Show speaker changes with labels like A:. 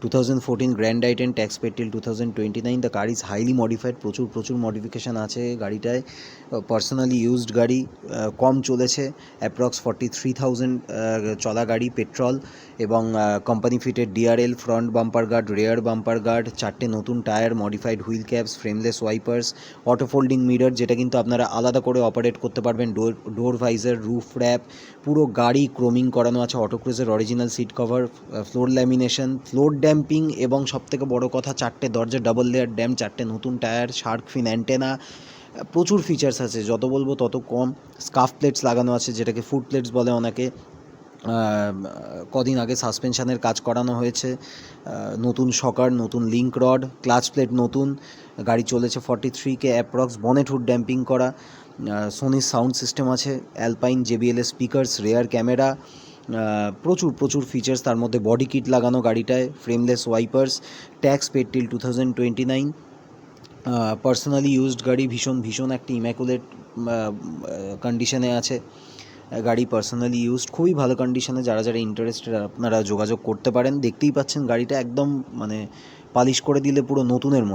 A: 2014 grand i ten, tax paid till 2029। The car is highly modified, প্রচুর modification আছে গাড়িটায়। Personally used গাড়ি, কম চলেছে, অ্যাপ্রক্স 43,000 চলা গাড়ি, পেট্রোল, এবং company fitted DRL, front bumper guard, rear bumper guard, 4টে নতুন tyre, modified wheel caps, frameless wipers, auto folding mirror, যেটা কিন্তু আপনারা আলাদা করে অপারেট করতে পারবেন, ডোর ভাইজার, রুফ র্যাপ, পুরো গাড়ি ক্রোমিং করানো আছে, অটো ক্রুজের original seat cover, floor lamination, floor damping, এবং সবথেকে বড় কথা 4টে দরজা ডাবল লেয়ার ড্যাম, 4টে নতুন টায়ার, শার্ক ফিন অ্যান্টেনা, প্রচুর ফিচার্স আছে, যত বলবো তত কম। স্কাফ প্লেটস লাগানো আছে, যেটাকে ফুট প্লেটস বলে অনেকে। কদিন আগে সাসপেনশানের কাজ করানো হয়েছে, নতুন শকার, নতুন লিঙ্ক রড, ক্লাচ প্লেট নতুন, গাড়ি চলেছে 43K approx, bonnet hood damping করা, সোনির সাউন্ড সিস্টেম আছে, অ্যালপাইন JBL এর স্পিকার্স, রেয়ার ক্যামেরা, প্রচুর ফিচার্স, তার মধ্যে বডি কিট লাগানো গাড়িটায়, frameless wipers, tax paid till 2029। Personally used গাড়ি, ভীষণ একটা ইম্যাকুলেট কন্ডিশনে আছে গাড়ি, পার্সোনালি ইউজড, খুবই ভালো কন্ডিশনে। যারা ইন্টারেস্টেড আপনারা যোগাযোগ করতে পারেন। দেখতেই পাচ্ছেন গাড়িটা একদম মানে পালিশ করে দিলে পুরো নতুনের মতো।